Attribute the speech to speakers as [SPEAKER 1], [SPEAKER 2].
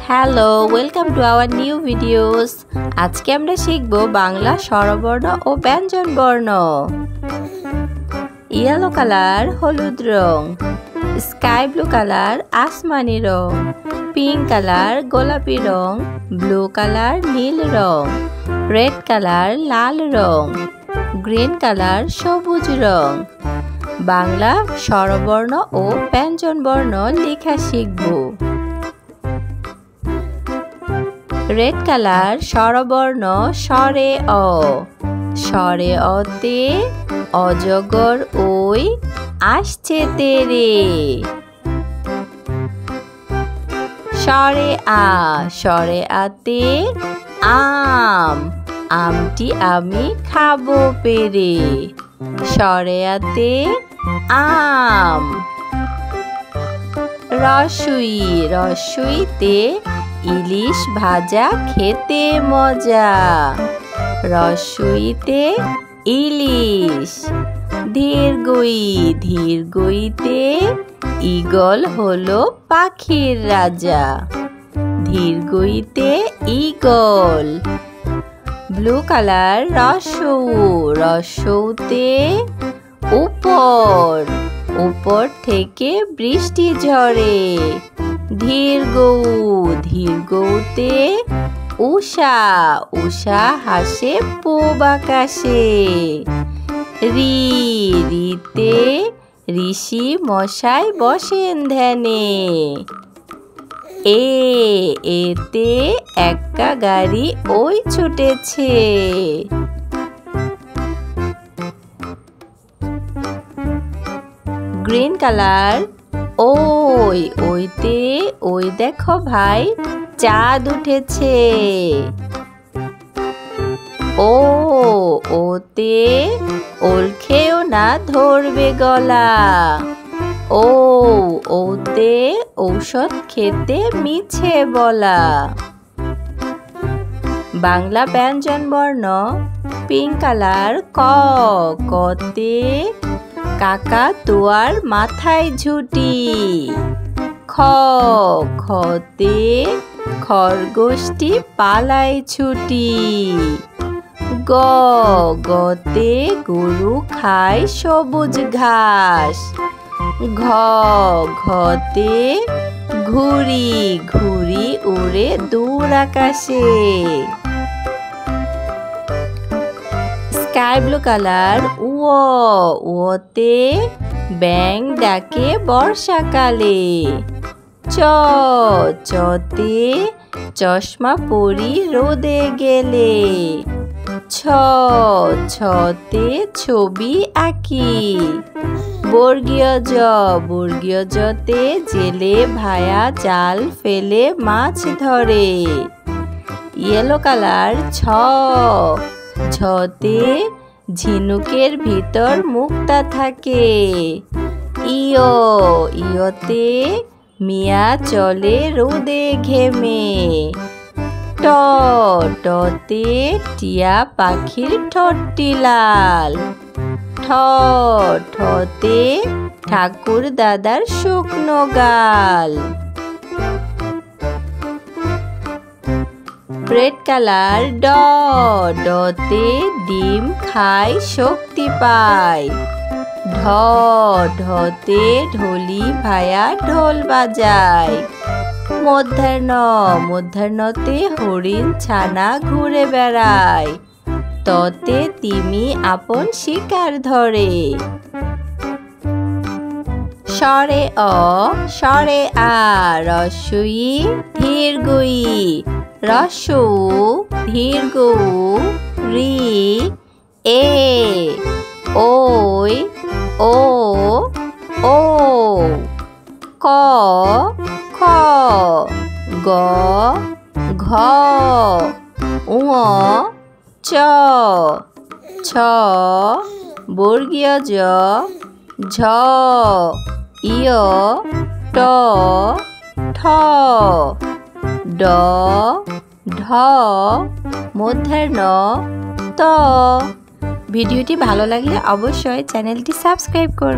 [SPEAKER 1] Hello, welcome to our new videos. আজকে আমরা শিখব বাংলা স্বরবর্ণ ও ব্যঞ্জন বর্ণ। ইয়েলো কালার হলুদ রং, স্কাই ব্লু কালার আসমানি রং, পিঙ্ক কালার গোলাপি রং, ব্লু কালার নীল রং, রেড কালার লাল রং, গ্রিন কালার সবুজ রং। বাংলা স্বরবর্ণ ও ব্যঞ্জন বর্ণ লেখা শিখব। রেড কালার স্বরবর্ণ স্বরে অ, স্বরে অতে অজগর ওই আসছে তেরে। স্বরে আ, স্বরে আতে আম, আমটি আমি খাবো পেরে। স্বরে আতে আম। রসুই, রসুইতে ইলিশ ভাজা খেতে মজা। রসুইতে ইলিশ। ধীরগই, ধীরগইতে ঈগল হলো পাখির রাজা। ধীরগইতে ঈগল। ব্লু কালার রসৌ, রসৌতে উপর, উপর থেকে বৃষ্টি ঝরে। ধীরগৌ, ধীরগৌতে উষা, উষা হাসে পূব আকাশে। রি, রিতে ঋষি মশাই বসেন ধ্যানে। এ, এতে এক্কা গাড়ি ওই ছুটেছে। গ্রিন কালার ওই, ওইতে ওই দেখো ভাই চাঁদ উঠেছে। ও, ওতে ওল খেও না ধরবে গলা। ও, ওতে ঔষধ খেতে মিছে বলা। বাংলা ব্যঞ্জন বর্ণ পিঙ্ক কালার ক, কতে কাকাতুয়ার মাথায় ঝুঁটি। খ, খতে খরগোশটি পালায় ছুটি। গ, গতে গরু খায় সবুজ ঘাস। ঘ, ঘতে ঘুড়ি, ঘুড়ি উড়ে দূর আকাশে। স্কাই ব্লু কালার উ, ওতে ব্যাঙ ডাকে বর্ষাকালে। চ, চতে চশমা পরি রোদে গেলে। ছ, ছতে ছবি আঁকি। বর্গীয় জ, বর্গীয় জতে জেলে ভায়া জাল ফেলে মাছ ধরে। ইয়েলো কালার ছ, ঝতে ঝিনুকের ভিতর মুক্তা থাকে। ইয়, ইয়তে মিয়া চলে রোদে ঘেমে। ট, টতে টিয়া পাখির ঠোঁটটি লাল। ঠ, ঠতে ঠাকুর দাদার শুকনো গাল। রেড কালার ড, ডতে ডিম খায় শক্তি পায়। ঢ, ঢতে ঢোলি ভায়া ঢোল বাজায়। মধ্যাহ্ন, মধ্যাহ্নতে হরিণ ছানা ঘুরে বেড়ায়। ততে তিমি আপন শিকার ধরে। স্বরে অ, স্বরে আ, রস্বই ধীরগই, রস্যৌ ধীরগৌ, রি, এ, ওই, ও, ও, ক, খ, গ, ঘ, ঙ, চ, ছ, বর্গীয় জ, ঝ, ইয়, ট, ঠ, ড, ঢ, মূর্ধন্য ত। ভিডিওটি ভালো লাগলে অবশ্যই চ্যানেলটি সাবস্ক্রাইব করুন।